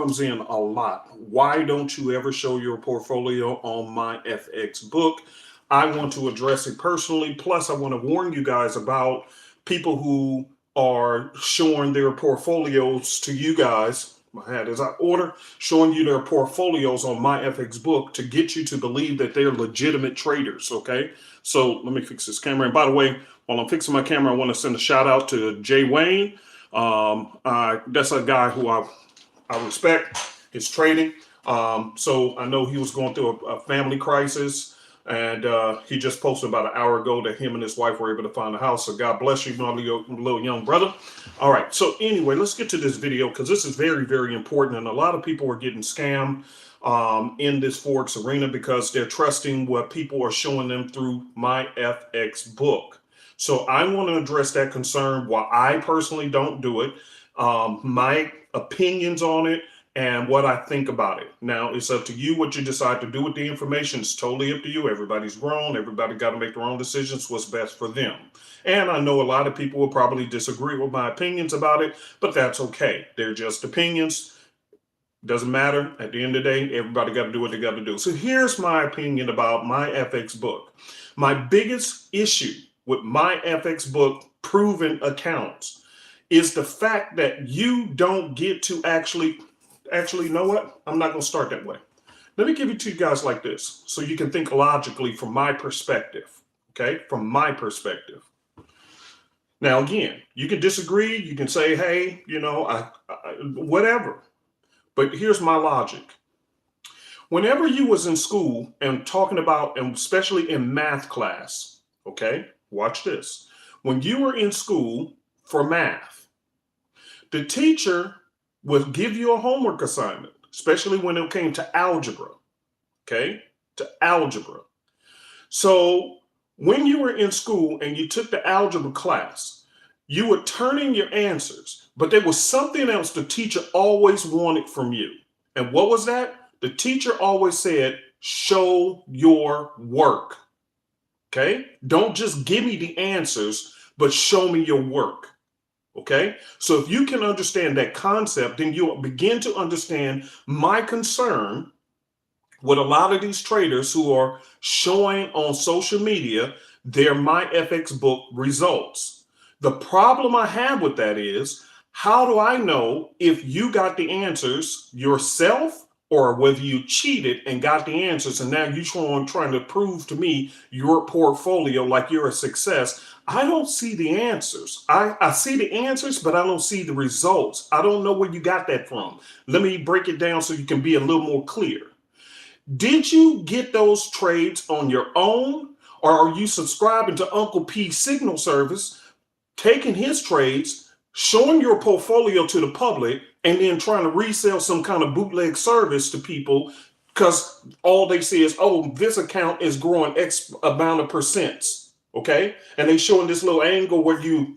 Comes in a lot. Why don't you ever show your portfolio on my FX book? I want to address it personally. Plus, I want to warn you guys about people who are showing their portfolios to you guys. My hat is out of order, showing you their portfolios on my FX book to get you to believe that they're legitimate traders. Okay, so let me fix this camera. And by the way, while I'm fixing my camera, I want to send a shout out to Jay Wayne. That's a guy who I respect his trading. So I know he was going through a family crisis, and he just posted about an hour ago that him and his wife were able to find a house. So God bless you, my little young brother. All right. So anyway, let's get to this video because this is very, very important. And a lot of people are getting scammed in this Forex arena because they're trusting what people are showing them through my FX book. So I want to address that concern. While I personally don't do it, my opinions on it and what I think about it. Now, it's up to you what you decide to do with the information. It's totally up to you. Everybody's grown. Everybody got to make their own decisions, what's best for them. And I know a lot of people will probably disagree with my opinions about it, but that's okay. They're just opinions. Doesn't matter. At the end of the day, everybody got to do what they got to do. So here's my opinion about my FX book. My biggest issue with my FX book proven accounts is the fact that you don't get to actually, you know what? I'm not going to start that way. Let me give it to you guys like this so you can think logically from my perspective, okay? From my perspective. Now, again, you can disagree. You can say, hey, you know, whatever. But here's my logic. Whenever you was in school and talking about, and especially in math class, okay? Watch this. When you were in school for math, the teacher would give you a homework assignment, especially when it came to algebra, okay? To algebra. So when you were in school and you took the algebra class, you would turn in your answers, but there was something else the teacher always wanted from you. And what was that? The teacher always said, show your work, okay? Don't just give me the answers, but show me your work. Okay, so if you can understand that concept, then you'll begin to understand my concern with a lot of these traders who are showing on social media their my FX book results. The problem I have with that is, how do I know if you got the answers yourself or whether you cheated and got the answers and now you're trying to prove to me your portfolio like you're a success? I don't see the answers. I see the answers, but I don't see the results. I don't know where you got that from. Let me break it down so you can be a little more clear. Did you get those trades on your own, or are you subscribing to Uncle P's signal service, taking his trades, showing your portfolio to the public, and then trying to resell some kind of bootleg service to people because all they see is, oh, this account is growing X amount of percents. Okay, and they showing this little angle where you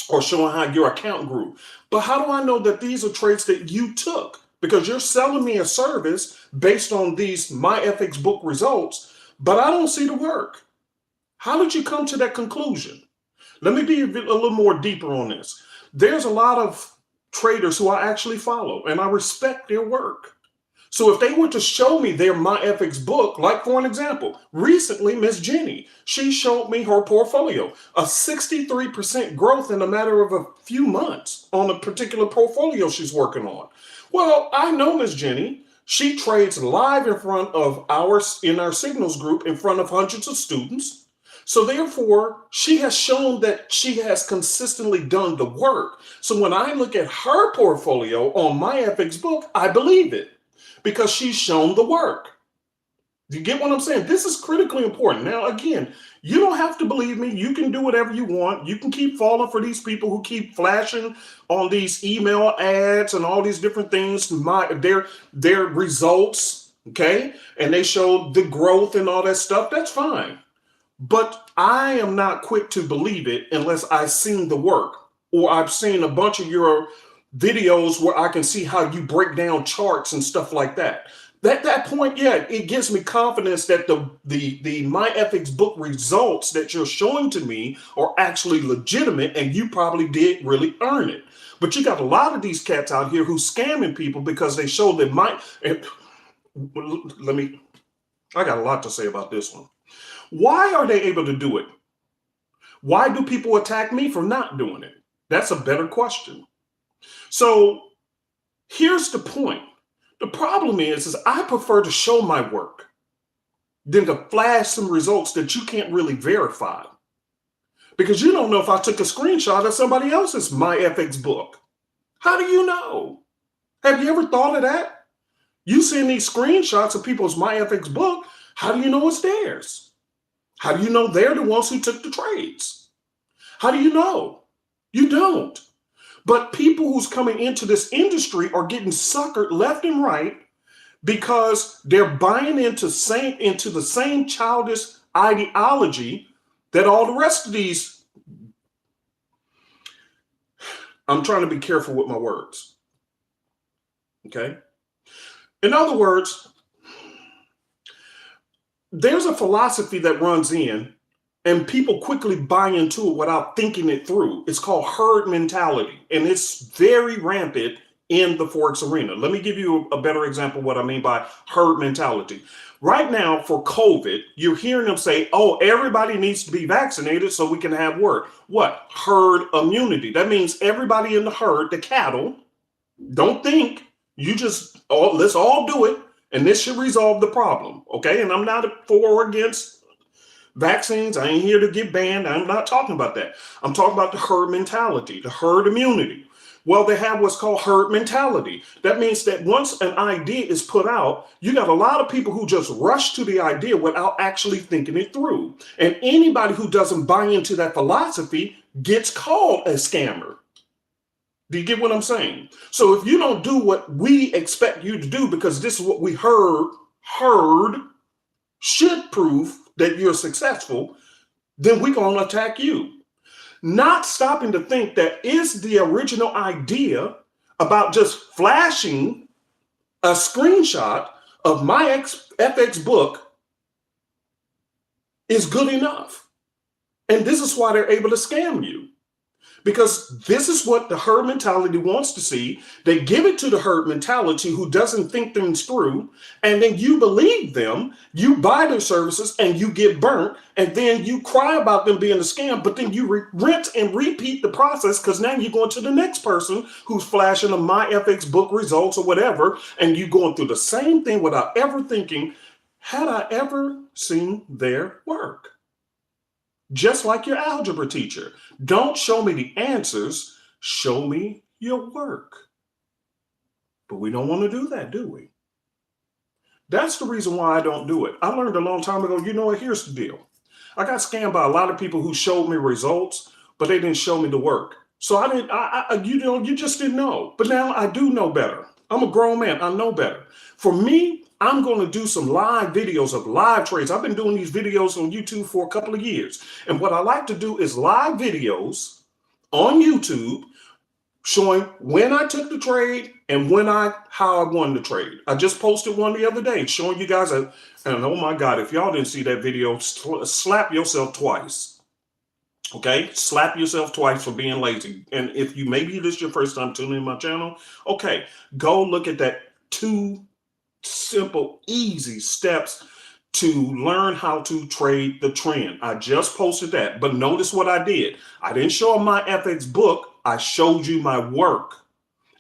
are showing how your account grew. But how do I know that these are trades that you took? Because you're selling me a service based on these my FX book results, but I don't see the work. How did you come to that conclusion? Let me be a little more deeper on this. There's a lot of traders who I actually follow, and I respect their work. So if they were to show me their my FX book, like for an example, recently Miss Jenny, she showed me her portfolio, a 63% growth in a matter of a few months on a particular portfolio she's working on. Well, I know Miss Jenny. She trades live in front of in our signals group in front of hundreds of students. So therefore, she has shown that she has consistently done the work. So when I look at her portfolio on my FX book, I believe it because she's shown the work. You get what I'm saying? This is critically important. Now, again, you don't have to believe me. You can do whatever you want. You can keep falling for these people who keep flashing on these email ads and all these different things, their results, okay? And they show the growth and all that stuff. That's fine. But I am not quick to believe it unless I've seen the work or I've seen a bunch of your videos where I can see how you break down charts and stuff like that. At that point, yeah, it gives me confidence that the my FX book results that you're showing to me are actually legitimate and you probably did really earn it. But you got a lot of these cats out here who's scamming people because they show that I got a lot to say about this one. Why are they able to do it? Why do people attack me for not doing it? That's a better question. So here's the point. The problem is I prefer to show my work than to flash some results that you can't really verify. Because you don't know if I took a screenshot of somebody else's MyFX book. How do you know? Have you ever thought of that? You send these screenshots of people's MyFX book, how do you know it's theirs? How do you know they're the ones who took the trades? How do you know? You don't. But people who's coming into this industry are getting suckered left and right because they're buying into the same childish ideology that all the rest of these. I'm trying to be careful with my words. Okay? In other words, there's a philosophy that runs in and people quickly buy into it without thinking it through. It's called herd mentality, and it's very rampant in the Forex arena. Let me give you a better example of what I mean by herd mentality. Right now for COVID, you're hearing them say, oh, everybody needs to be vaccinated so we can have work. What? Herd immunity. That means everybody in the herd, the cattle, don't think. Let's all do it, and this should resolve the problem, okay? And I'm not for or against vaccines. I ain't here to get banned. I'm not talking about that. I'm talking about the herd mentality, the herd immunity. Well, they have what's called herd mentality. That means that once an idea is put out, you got a lot of people who just rush to the idea without actually thinking it through. And anybody who doesn't buy into that philosophy gets called a scammer. Do you get what I'm saying? So if you don't do what we expect you to do because this is what we heard should prove that you're successful, then we're going to attack you. Not stopping to think that is the original idea about just flashing a screenshot of my FX book is good enough. And this is why they're able to scam you. Because this is what the herd mentality wants to see. They give it to the herd mentality who doesn't think things through, and then you believe them, you buy their services, and you get burnt, and then you cry about them being a scam, but then you rinse and repeat the process because now you're going to the next person who's flashing a MyFX book results or whatever, and you're going through the same thing without ever thinking, had I ever seen their work? Just like your algebra teacher. Don't show me the answers, show me your work. But we don't want to do that, do we? That's the reason why I don't do it. I learned a long time ago, you know what, here's the deal. I got scammed by a lot of people who showed me results, but they didn't show me the work. So you just didn't know. But now I do know better. I'm a grown man, I know better. For me, I'm going to do some live videos of live trades. I've been doing these videos on YouTube for a couple of years. And what I like to do is live videos on YouTube showing when I took the trade and how I won the trade. I just posted one the other day showing you guys, and oh my God, if y'all didn't see that video, slap yourself twice. Okay, slap yourself twice for being lazy. And if maybe this is your first time tuning in my channel, okay, go look at that 2 simple, easy steps to learn how to trade the trend. I just posted that, but notice what I did. I didn't show my FX book. I showed you my work,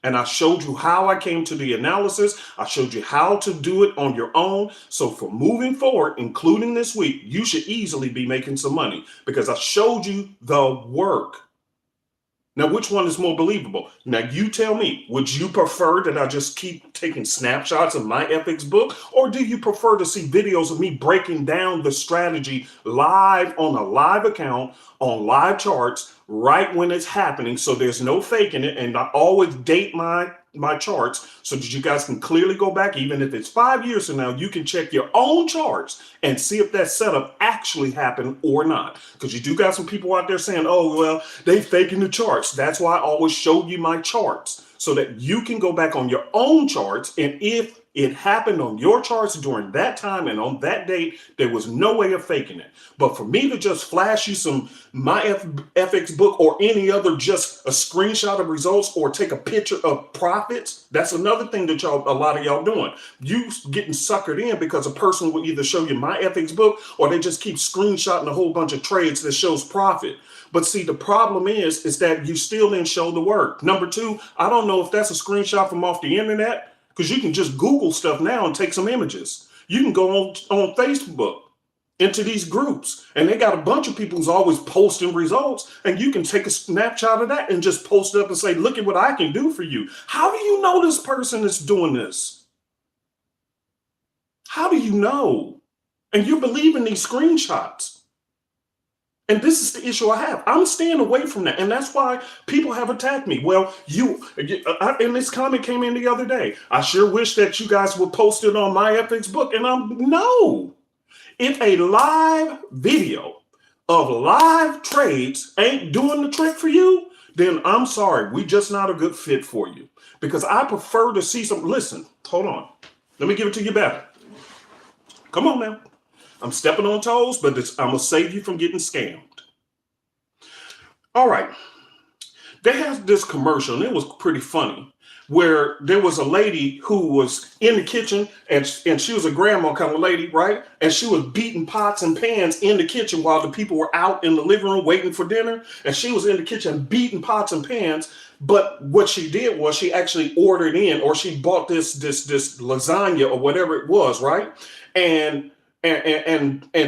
and I showed you how I came to the analysis. I showed you how to do it on your own. So for moving forward, including this week, you should easily be making some money because I showed you the work. Now, which one is more believable? Now, you tell me, would you prefer that I just keep taking snapshots of my FX book? Or do you prefer to see videos of me breaking down the strategy live on a live account, on live charts, right when it's happening, so there's no faking it, and I always date my charts so that you guys can clearly go back, even if it's 5 years from now, you can check your own charts and see if that setup actually happened or not. Because you do got some people out there saying, oh, well, they faking the charts. That's why I always show you my charts so that you can go back on your own charts. And if It happened on your charts during that time and on that date. There was no way of faking it. But for me to just flash you some my FX book or any other, just a screenshot of results or take a picture of profits, that's another thing that a lot of y'all doing. You getting suckered in because a person will either show you my FX book or they just keep screenshotting a whole bunch of trades that shows profit. But see, the problem is that you still didn't show the work. Number two, I don't know if that's a screenshot from off the internet, because you can just Google stuff now and take some images. You can go on Facebook into these groups, and they got a bunch of people who's always posting results, and you can take a snapshot of that and just post it up and say, look at what I can do for you. How do you know this person is doing this? How do you know? And you believe in these screenshots. And this is the issue I have. I'm staying away from that. And that's why people have attacked me. Well, and this comment came in the other day. I sure wish that you guys would post it on my FX book. And no. If a live video of live trades ain't doing the trick for you, then I'm sorry. We just not a good fit for you. Because I prefer to see some. Listen, hold on. Let me give it to you better. Come on now. I'm stepping on toes, but I'm going to save you from getting scammed. All right. They had this commercial, and it was pretty funny, where there was a lady who was in the kitchen, and she was a grandma kind of lady, right? And she was beating pots and pans in the kitchen while the people were out in the living room waiting for dinner. And she was in the kitchen beating pots and pans. But what she did was she actually ordered in, or she bought this lasagna or whatever it was, right? And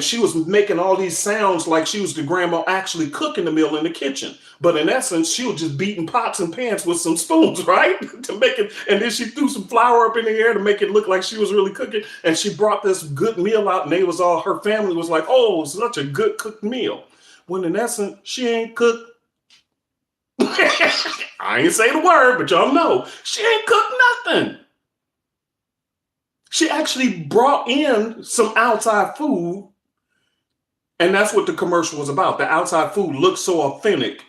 she was making all these sounds like she was the grandma actually cooking the meal in the kitchen. But in essence, she was just beating pots and pans with some spoons, right? To make it, and then she threw some flour up in the air to make it look like she was really cooking. And she brought this good meal out, and her family was like, oh, it's such a good cooked meal. When in essence, she ain't cooked. I ain't say the word, but y'all know she ain't cooked nothing. She actually brought in some outside food, and that's what the commercial was about. The outside food looked so authentic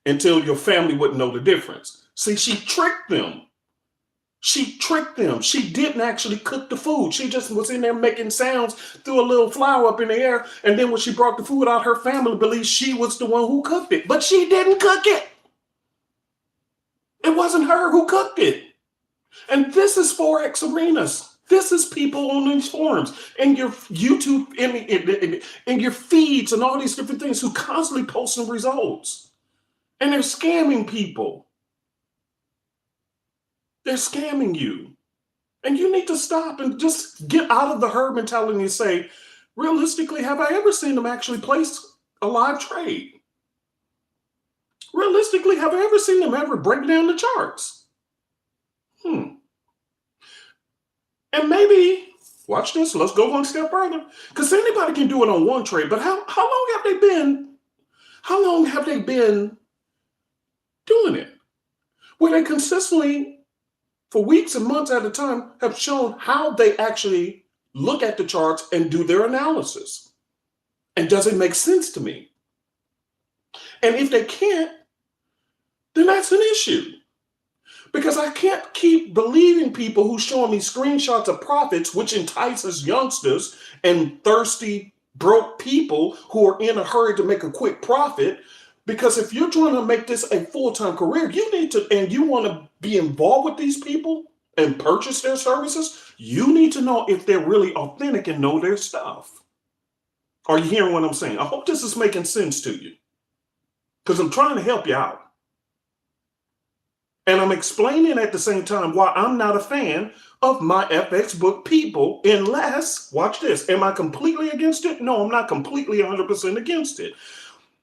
until your family wouldn't know the difference. See, she tricked them. She tricked them. She didn't actually cook the food. She just was in there making sounds, threw a little flour up in the air, and then when she brought the food out, her family believed she was the one who cooked it, but she didn't cook it. It wasn't her who cooked it. And this is Forex arenas. This is people on these forums and your YouTube and your feeds and all these different things who constantly posting results. And they're scamming people. They're scamming you. And you need to stop and just get out of the herd mentality and say, realistically, have I ever seen them actually place a live trade? Realistically, have I ever seen them ever break down the charts? And maybe, watch this, let's go one step further. Because anybody can do it on one trade, but how long have they been doing it? Where they consistently, for weeks and months at a time, have shown how they actually look at the charts and do their analysis. And does it make sense to me? And if they can't, then that's an issue. Because I can't keep believing people who showing me screenshots of profits, which entices youngsters and thirsty, broke people who are in a hurry to make a quick profit. Because if you're trying to make this a full-time career, you need to, and you want to be involved with these people and purchase their services, you need to know if they're really authentic and know their stuff. Are you hearing what I'm saying? I hope this is making sense to you. Because I'm trying to help you out. And I'm explaining at the same time why I'm not a fan of my FX book people unless, watch this, am I completely against it? No, I'm not completely 100% against it.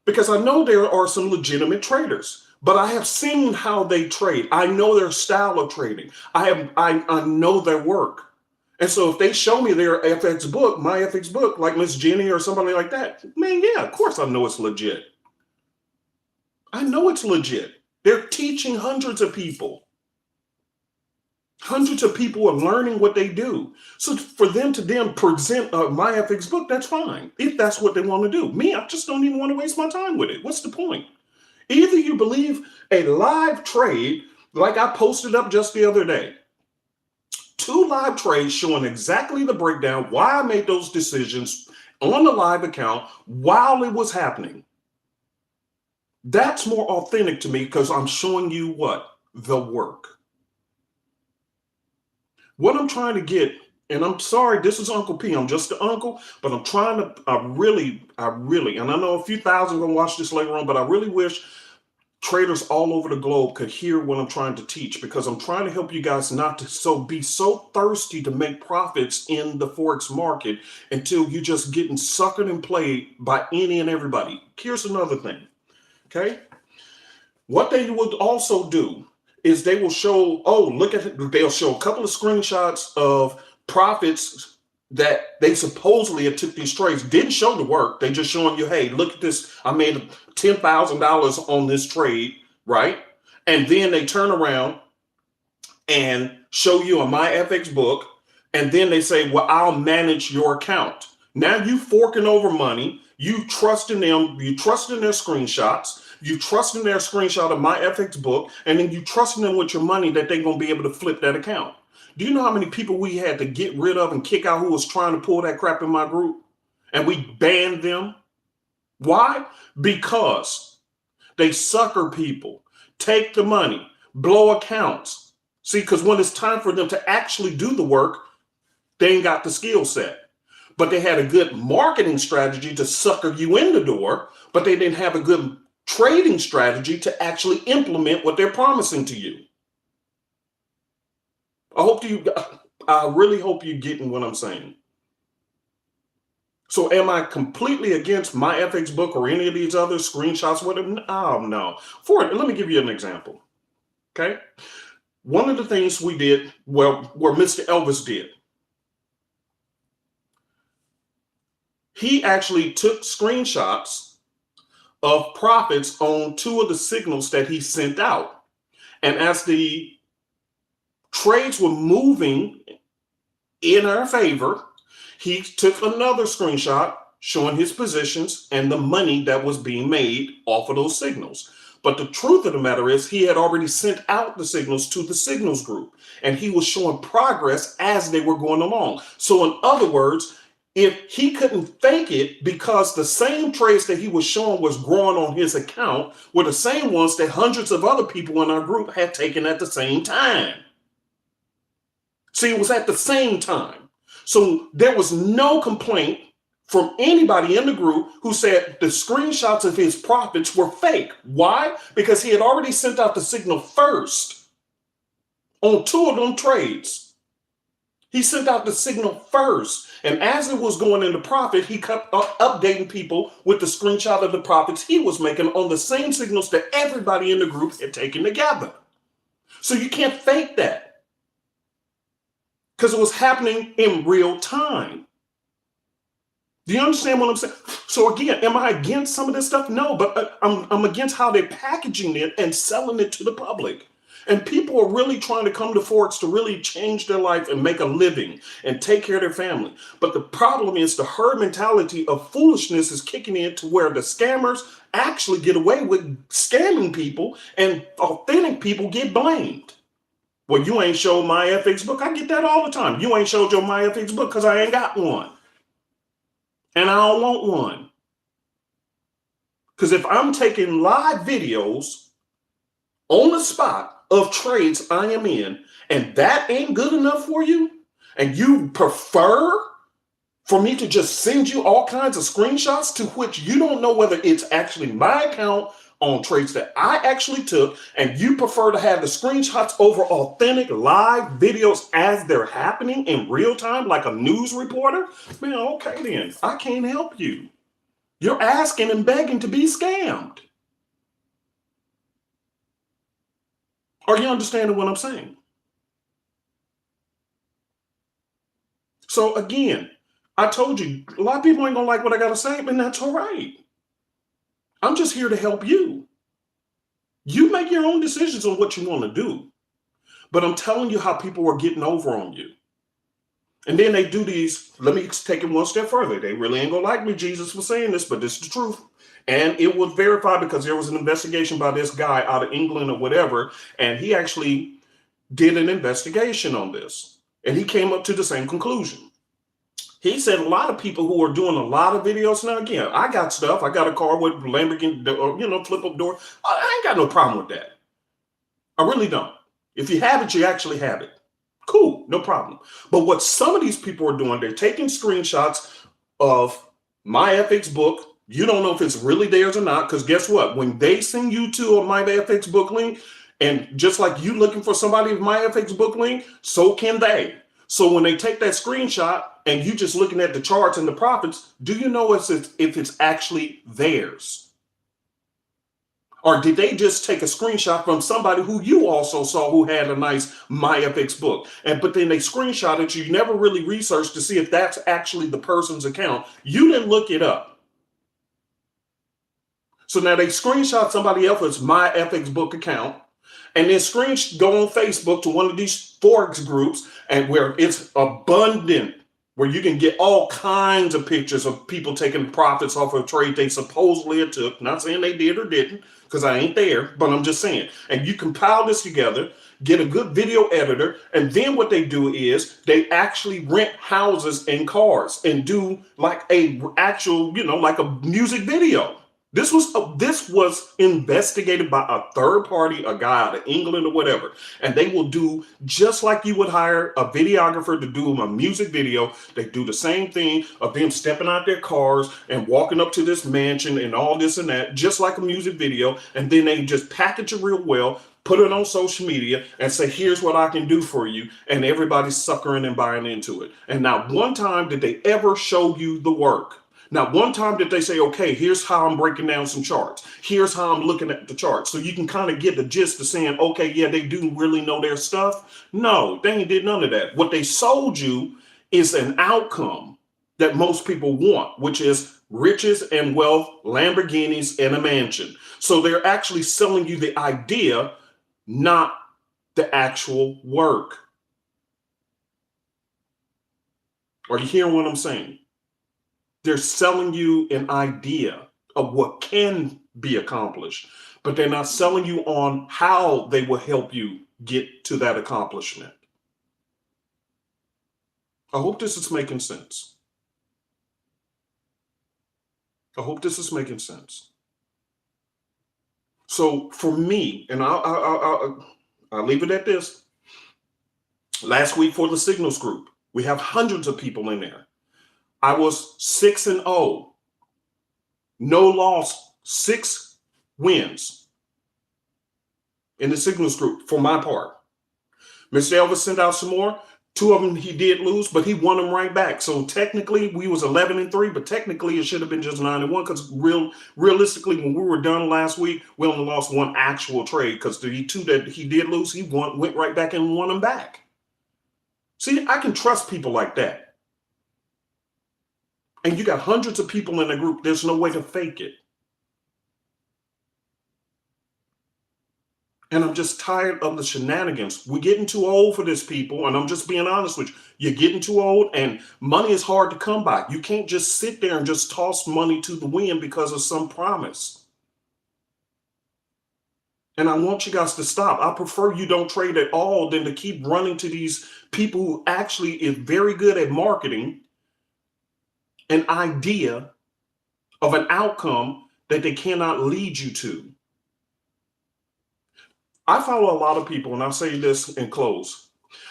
Because I know there are some legitimate traders, but I have seen how they trade. I know their style of trading. I know their work. And so if they show me their FX book, my FX book, like Miss Jenny or somebody like that, man, yeah, of course I know it's legit. I know it's legit. They're teaching hundreds of people. Hundreds of people are learning what they do. So for them to then present my FX book, that's fine. If that's what they want to do. Me, I just don't even want to waste my time with it. What's the point? Either you believe a live trade, like I posted up just the other day, 2 live trades showing exactly the breakdown, why I made those decisions on the live account while it was happening. That's more authentic to me because I'm showing you what? The work. What I'm trying to get, and I'm sorry, this is Uncle P. I'm just the uncle, but I'm trying to, I really, and I know a few thousand are going to watch this later on, but I really wish traders all over the globe could hear what I'm trying to teach, because I'm trying to help you guys not to be so thirsty to make profits in the Forex market until you're just getting suckered and played by any and everybody. Here's another thing, okay? What they would also do is they will show, oh, look at it. They'll show a couple of screenshots of profits that they supposedly have took these trades. Didn't show the work. They just showing you, hey, look at this. I made $10,000 on this trade, right? And then they turn around and show you a MyFX book. And then they say, well, I'll manage your account. Now you forking over money. You trust in them. You trust in their screenshots. You trust in their screenshot of MyFX book. And then you trust in them with your money that they're going to be able to flip that account. Do you know how many people we had to get rid of and kick out who was trying to pull that crap in my group? And we banned them. Why? Because they sucker people, take the money, blow accounts. See, because when it's time for them to actually do the work, they ain't got the skill set. But they had a good marketing strategy to sucker you in the door, but they didn't have a good trading strategy to actually implement what they're promising to you. I really hope you're getting what I'm saying. So am I completely against MyFX book or any of these other screenshots? Whatever? Oh, no. Let me give you an example. Okay. One of the things we did, well, where Mr. Elvis did, he actually took screenshots of profits on 2 of the signals that he sent out. And as the trades were moving in our favor, he took another screenshot showing his positions and the money that was being made off of those signals. But the truth of the matter is he had already sent out the signals to the signals group, and he was showing progress as they were going along. So in other words, if he couldn't fake it, because the same trades that he was showing was growing on his account were the same ones that hundreds of other people in our group had taken at the same time. See, it was at the same time. So there was no complaint from anybody in the group who said the screenshots of his profits were fake. Why? Because he had already sent out the signal first on 2 of them trades. He sent out the signal first. And as it was going into profit, he kept updating people with the screenshot of the profits he was making on the same signals that everybody in the group had taken together. So you can't fake that, because it was happening in real time. Do you understand what I'm saying? So again, am I against some of this stuff? No, but I'm against how they're packaging it and selling it to the public. And people are really trying to come to Forex to really change their life and make a living and take care of their family. But the problem is the herd mentality of foolishness is kicking in to where the scammers actually get away with scamming people and authentic people get blamed. Well, you ain't showed MyFX book. I get that all the time. You ain't showed your MyFX book because I ain't got one. And I don't want one. Because if I'm taking live videos on the spot of trades I am in, and that ain't good enough for you, and you prefer for me to just send you all kinds of screenshots to which you don't know whether it's actually my account on trades that I actually took, and you prefer to have the screenshots over authentic live videos as they're happening in real time, like a news reporter, man, okay then, I can't help you. You're asking and begging to be scammed. Are you understanding what I'm saying? So again, I told you, a lot of people ain't gonna like what I gotta say, but that's all right. I'm just here to help you. You make your own decisions on what you want to do. But I'm telling you how people are getting over on you. And then they do these, let me take it one step further. They really ain't gonna like me, Jesus, for saying this, but this is the truth. And it was verified because there was an investigation by this guy out of England or whatever, and he actually did an investigation on this. And he came up to the same conclusion. He said a lot of people who are doing a lot of videos now, again, I got stuff. I got a car with Lamborghini, flip up door. I ain't got no problem with that. I really don't. If you have it, you actually have it. Cool, no problem. But what some of these people are doing, they're taking screenshots of my FX book. You don't know if it's really theirs or not, because guess what? When they send you to a my FX book link, and just like you looking for somebody with my FX book link, so can they. So when they take that screenshot and you just looking at the charts and the profits, do you know if it's actually theirs? Or did they just take a screenshot from somebody who you also saw who had a nice MyFX book? But then they screenshot it. You never really researched to see if that's actually the person's account. You didn't look it up. So now they screenshot somebody else's MyFX book account and then go on Facebook to one of these Forex groups and where it's abundant, where you can get all kinds of pictures of people taking profits off of a trade they supposedly took. Not saying they did or didn't, because I ain't there, but I'm just saying. And you compile this together, get a good video editor, and then what they do is they actually rent houses and cars and do like a actual, like a music video. This was investigated by a third party, a guy out of England or whatever, and they will do just like you would hire a videographer to do a music video. They do the same thing of them stepping out their cars and walking up to this mansion and all this and that, just like a music video, and then they just package it real well, put it on social media, and say, here's what I can do for you, and everybody's suckering and buying into it. And not one time did they ever show you the work. Not one time did they say, okay, here's how I'm breaking down some charts. Here's how I'm looking at the charts. So you can kind of get the gist of saying, okay, yeah, they do really know their stuff. No, they ain't did none of that. What they sold you is an outcome that most people want, which is riches and wealth, Lamborghinis, and a mansion. So they're actually selling you the idea, not the actual work. Are you hearing what I'm saying? They're selling you an idea of what can be accomplished, but they're not selling you on how they will help you get to that accomplishment. I hope this is making sense. I hope this is making sense. So for me, and I'll leave it at this. Last week for the Signals group, we have hundreds of people in there. I was 6-0, no loss, 6 wins in the Signals group for my part. Mr. Elvis sent out some more. 2 of them he did lose, but he won them right back. So technically we was 11-3, but technically it should have been just 9-1 because realistically, when we were done last week, we only lost 1 actual trade because the 2 that he did lose, he went right back and won them back. See, I can trust people like that. And you got hundreds of people in the group. There's no way to fake it. And I'm just tired of the shenanigans. We're getting too old for this, people. And I'm just being honest with you. You're getting too old and money is hard to come by. You can't just sit there and just toss money to the wind because of some promise. And I want you guys to stop. I prefer you don't trade at all than to keep running to these people who actually is very good at marketing an idea of an outcome that they cannot lead you to. I follow a lot of people, and I'll say this in close.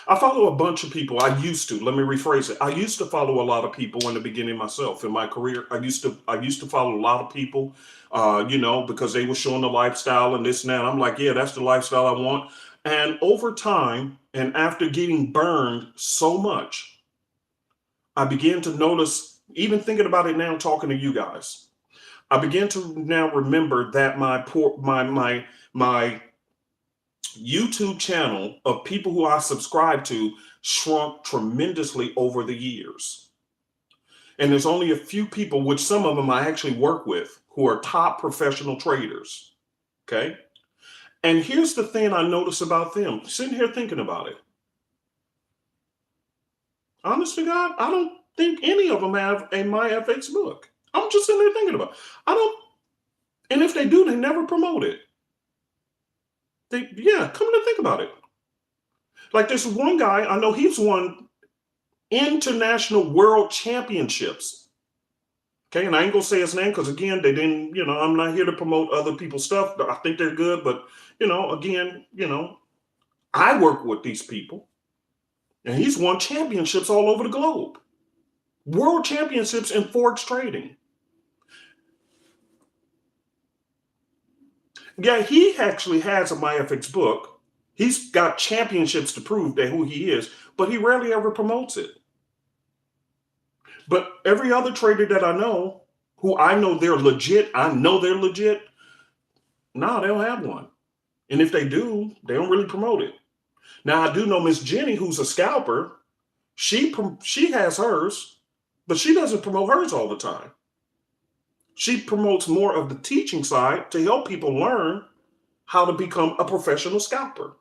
I follow a bunch of people. I used to, let me rephrase it. I used to follow a lot of people in the beginning myself in my career. I used to follow a lot of people, because they were showing the lifestyle and this and that. I'm like, yeah, that's the lifestyle I want. And over time, and after getting burned so much, I began to notice, even thinking about it now, talking to you guys, I began to now remember that my YouTube channel of people who I subscribe to shrunk tremendously over the years. And there's only a few people, which some of them I actually work with, who are top professional traders. Okay. And here's the thing I notice about them, sitting here thinking about it. Honest to God, I don't think any of them have a MyFX book. I'm just sitting there thinking about it. And if they do, they never promote it. Come to think about it. Like this one guy, I know he's won international world championships. Okay, and I ain't gonna say his name because again, they didn't, I'm not here to promote other people's stuff. I think they're good, but again, I work with these people, and he's won championships all over the globe. World championships in Forex trading. Yeah, he actually has a MyFX book. He's got championships to prove that who he is, but he rarely ever promotes it. But every other trader that I know, who I know they're legit, no, they don't have one. And if they do, they don't really promote it. Now, I do know Miss Jenny, who's a scalper. She has hers, but she doesn't promote hers all the time. She promotes more of the teaching side to help people learn how to become a professional scalper.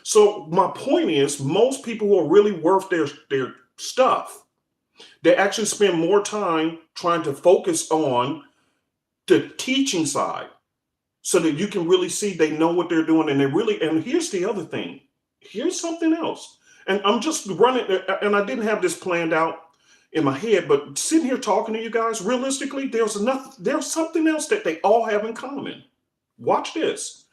So my point is, most people who are really worth their stuff, they actually spend more time trying to focus on the teaching side so that you can really see they know what they're doing. And here's the other thing. Here's something else. And I'm just running, and I didn't have this planned out in my head, but sitting here talking to you guys, realistically, there's something else that they all have in common. Watch this.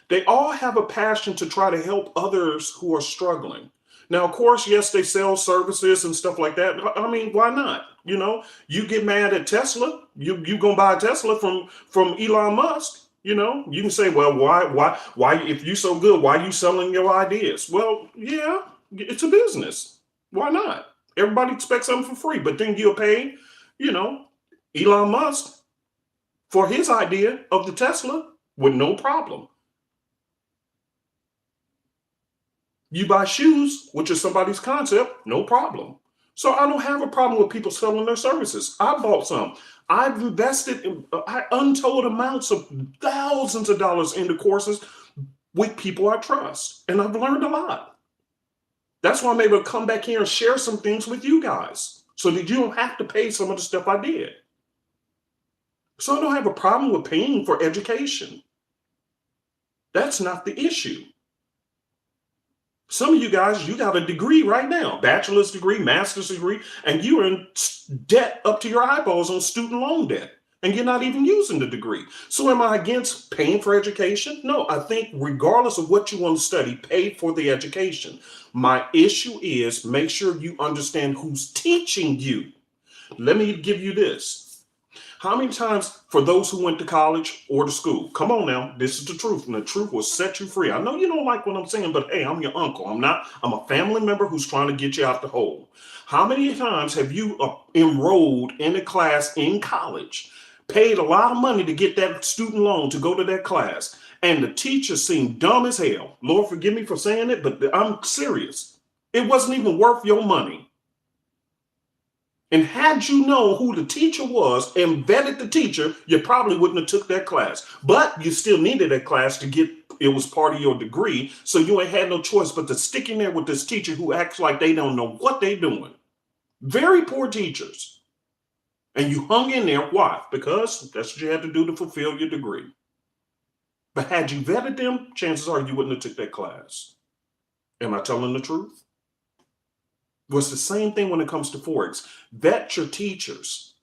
They all have a passion to try to help others who are struggling. Now, of course, yes, they sell services and stuff like that. I mean, why not? You get mad at Tesla, you gonna buy a Tesla from Elon Musk. You can say, well, why, if you're so good, why are you selling your ideas? Well, yeah, it's a business. Why not? Everybody expects something for free, but then you'll pay, Elon Musk for his idea of the Tesla with no problem. You buy shoes, which is somebody's concept, no problem. So I don't have a problem with people selling their services. I bought some. I've invested in untold amounts of thousands of dollars into courses with people I trust. And I've learned a lot. That's why I'm able to come back here and share some things with you guys so that you don't have to pay some of the stuff I did. So I don't have a problem with paying for education. That's not the issue. Some of you guys, you got a degree right now, bachelor's degree, master's degree, and you're in debt up to your eyeballs on student loan debt, and you're not even using the degree. So am I against paying for education? No, I think regardless of what you want to study, pay for the education. My issue is make sure you understand who's teaching you. Let me give you this. How many times, for those who went to college or to school, come on now, this is the truth, and the truth will set you free. I know you don't like what I'm saying, but hey, I'm your uncle. I'm a family member who's trying to get you out the hole. How many times have you enrolled in a class in college, paid a lot of money to get that student loan to go to that class, and the teacher seemed dumb as hell? Lord, forgive me for saying it, but I'm serious. It wasn't even worth your money. And had you known who the teacher was and vetted the teacher, you probably wouldn't have took that class. But you still needed that class to get, it was part of your degree. So you ain't had no choice but to stick in there with this teacher who acts like they don't know what they're doing. Very poor teachers. And you hung in there. Why? Because that's what you had to do to fulfill your degree. But had you vetted them, chances are you wouldn't have took that class. Am I telling the truth? Well, it's the same thing when it comes to Forex. Vet your teachers.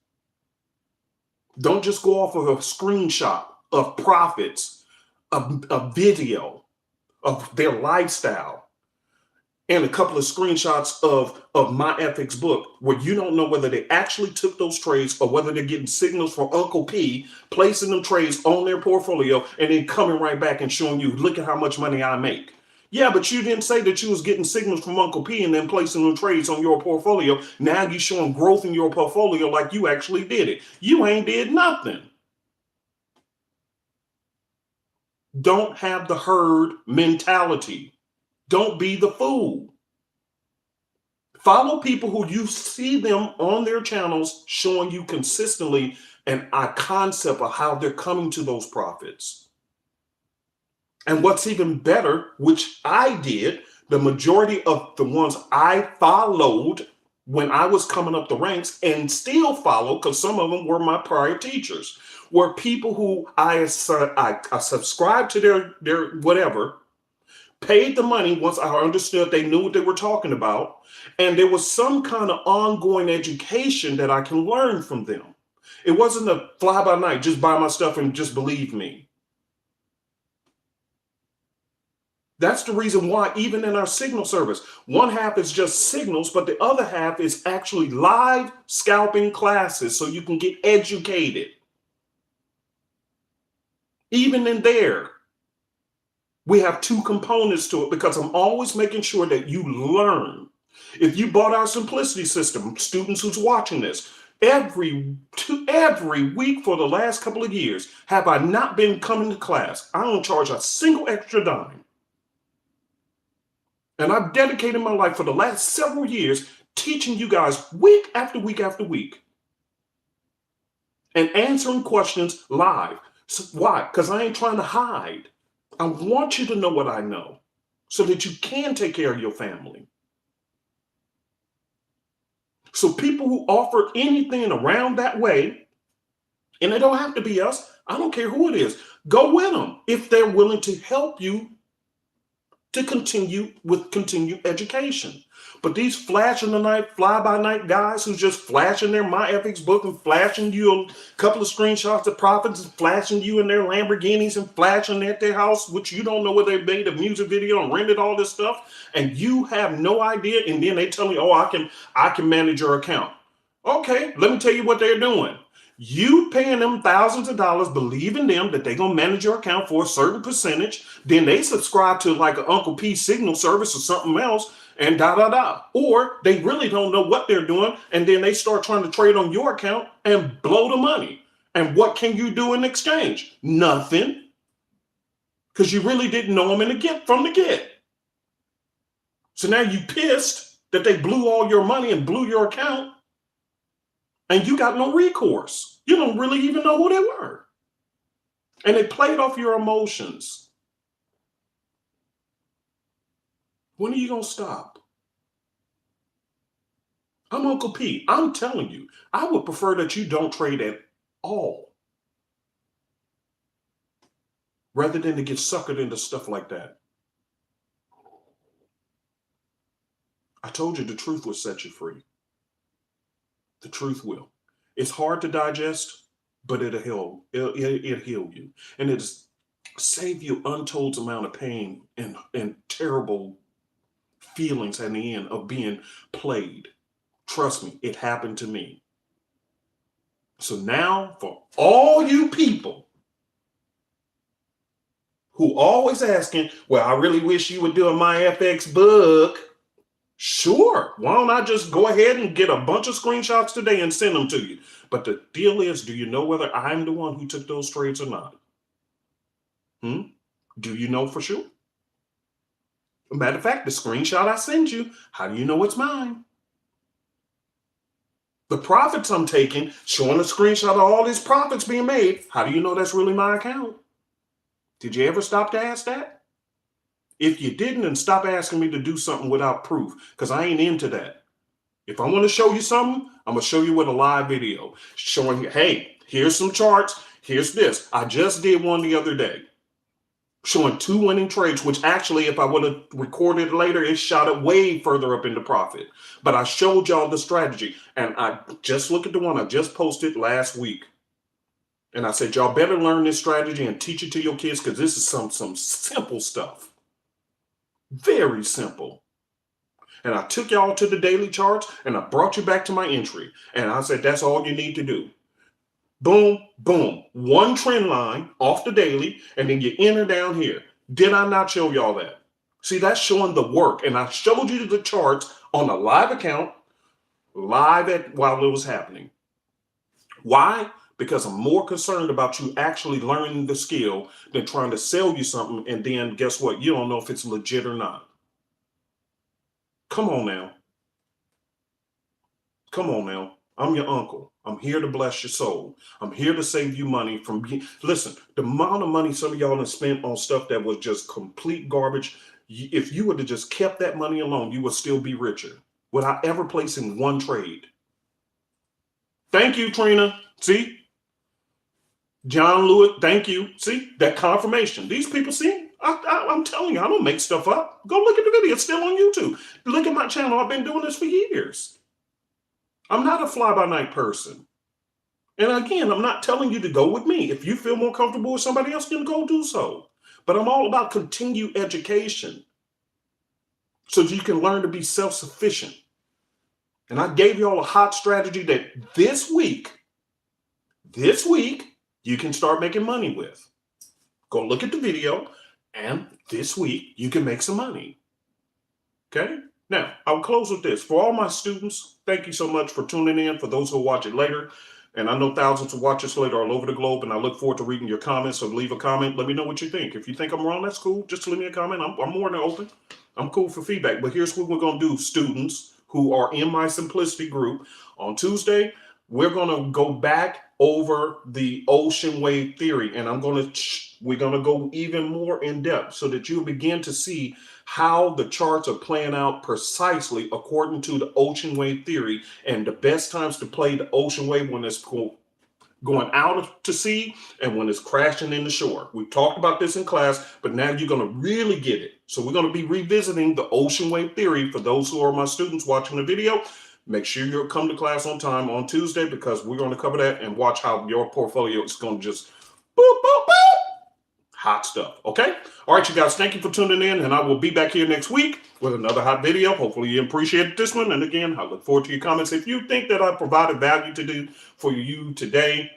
Don't just go off of a screenshot of profits, a video of their lifestyle, and a couple of screenshots of my FX book where you don't know whether they actually took those trades or whether they're getting signals from Uncle P, placing them trades on their portfolio, and then coming right back and showing you, look at how much money I make. Yeah, but you didn't say that you was getting signals from Uncle P and then placing the trades on your portfolio. Now you're showing growth in your portfolio like you actually did it. You ain't did nothing. Don't have the herd mentality. Don't be the fool. Follow people who you see them on their channels showing you consistently a concept of how they're coming to those profits. And what's even better, which I did, the majority of the ones I followed when I was coming up the ranks and still follow, because some of them were my prior teachers, were people who I subscribed to their whatever, paid the money once I understood they knew what they were talking about, and there was some kind of ongoing education that I can learn from them. It wasn't a fly by night, just buy my stuff and just believe me. That's the reason why even in our signal service, one half is just signals, but the other half is actually live scalping classes so you can get educated. Even in there, we have two components to it because I'm always making sure that you learn. If you bought our simplicity system, students who's watching this, every week for the last couple of years, have I not been coming to class? I don't charge a single extra dime. And I've dedicated my life for the last several years teaching you guys week after week after week and answering questions live. So why? Because I ain't trying to hide. I want you to know what I know so that you can take care of your family. So people who offer anything around that way, and it don't have to be us, I don't care who it is, go with them if they're willing to help you to continue with continued education. But these flash in the night, fly by night guys who just flashing their MyFX book and flashing you a couple of screenshots of profits and flashing you in their Lamborghinis and flashing at their house, which you don't know where they made a music video and rented all this stuff, and you have no idea. And then they tell me, oh, I can manage your account. Okay, let me tell you what they're doing. You paying them thousands of dollars, believing them that they're going to manage your account for a certain percentage. Then they subscribe to like an Uncle P signal service or something else and Or they really don't know what they're doing. And then they start trying to trade on your account and blow the money. And what can you do in exchange? Nothing. Because you really didn't know them from the get. So now you pissed that they blew all your money and blew your account. And you got no recourse. You don't really even know who they were. And they played off your emotions. When are you going to stop? I'm Uncle P. I'm telling you, I would prefer that you don't trade at all rather than to get suckered into stuff like that. I told you the truth will set you free. The truth will. It's hard to digest, but it'll heal you. And it'll save you untold amount of pain and terrible feelings at the end of being played. Trust me, it happened to me. So now for all you people who always asking, well, I really wish you would do a MyFX book. Sure, why don't I just go ahead and get a bunch of screenshots today and send them to you? But the deal is, do you know whether I'm the one who took those trades or not? Do you know for sure? Matter of fact, the screenshot I send you, how do you know it's mine? The profits I'm taking, showing a screenshot of all these profits being made, how do you know that's really my account? Did you ever stop to ask that? If you didn't, then stop asking me to do something without proof, because I ain't into that. If I want to show you something, I'm going to show you with a live video showing you, hey, here's some charts. Here's this. I just did one the other day showing 2 winning trades, which actually, if I would have recorded it later, it shot it way further up into profit. But I showed y'all the strategy, and I just look at the one I just posted last week. And I said, y'all better learn this strategy and teach it to your kids, because this is some simple stuff. Very simple. And I took y'all to the daily charts and I brought you back to my entry. And I said, that's all you need to do. Boom, boom. One trend line off the daily, and then you enter down here. Did I not show y'all that? See, that's showing the work. And I showed you the charts on a live account, while it was happening. Why? Because I'm more concerned about you actually learning the skill than trying to sell you something. And then guess what? You don't know if it's legit or not. Come on now. Come on now. I'm your uncle. I'm here to bless your soul. I'm here to save you money from listen, the amount of money some of y'all have spent on stuff that was just complete garbage. If you would have just kept that money alone, you would still be richer without ever placing one trade. Thank you, Trina. See? John Lewis, thank you. See, that confirmation. These people see, I'm telling you, I don't make stuff up. Go look at the video. It's still on YouTube. Look at my channel. I've been doing this for years. I'm not a fly-by-night person. And again, I'm not telling you to go with me. If you feel more comfortable with somebody else, then go do so. But I'm all about continued education so that you can learn to be self-sufficient. And I gave you all a hot strategy that this week, you can start making money with. Go look at the video, and this week you can make some money. Okay? Now, I'll close with this. For all my students, thank you so much for tuning in. For those who will watch it later, and I know thousands will watch this later all over the globe, and I look forward to reading your comments. So leave a comment. Let me know what you think. If you think I'm wrong, that's cool. Just leave me a comment. I'm more than open. I'm cool for feedback. But here's what we're going to do, students who are in my Simplicity group. On Tuesday, we're going to go back over the ocean wave theory, and we're going to go even more in depth so that you'll begin to see how the charts are playing out precisely according to the ocean wave theory, and the best times to play the ocean wave when it's going out to sea and when it's crashing in the shore. We talked about this in class, but now you're going to really get it. So we're going to be revisiting the ocean wave theory. For those who are my students watching the video, make sure you'll come to class on time on Tuesday, because we're going to cover that and watch how your portfolio is going to just boop, boop, boop. Hot stuff. Okay. All right, you guys, thank you for tuning in, and I will be back here next week with another hot video. Hopefully you appreciated this one. And again, I look forward to your comments. If you think that I provided value for you today,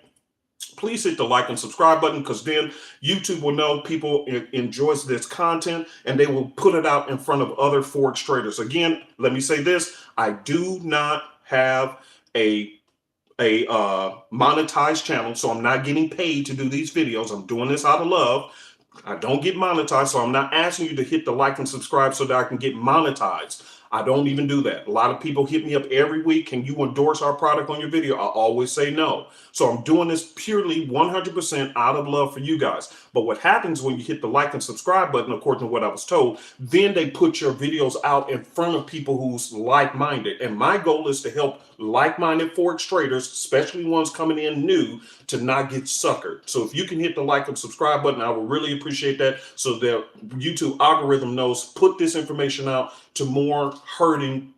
please hit the like and subscribe button, because then YouTube will know people enjoys this content, and they will put it out in front of other Forex traders. Again, let me say this. I do not have a monetized channel, so I'm not getting paid to do these videos. I'm doing this out of love. I don't get monetized, so I'm not asking you to hit the like and subscribe so that I can get monetized. I don't even do that. A lot of people hit me up every week. Can you endorse our product on your video? I always say no. So I'm doing this purely 100% out of love for you guys. But what happens when you hit the like and subscribe button, according to what I was told, then they put your videos out in front of people who's like-minded. And my goal is to help like-minded Forex traders, especially ones coming in new, to not get suckered. So if you can hit the like and subscribe button, I will really appreciate that, so that YouTube algorithm knows put this information out to more hurting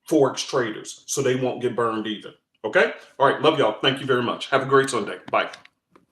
Forex traders so they won't get burned either. Okay? All right. Love y'all. Thank you very much. Have a great Sunday. Bye.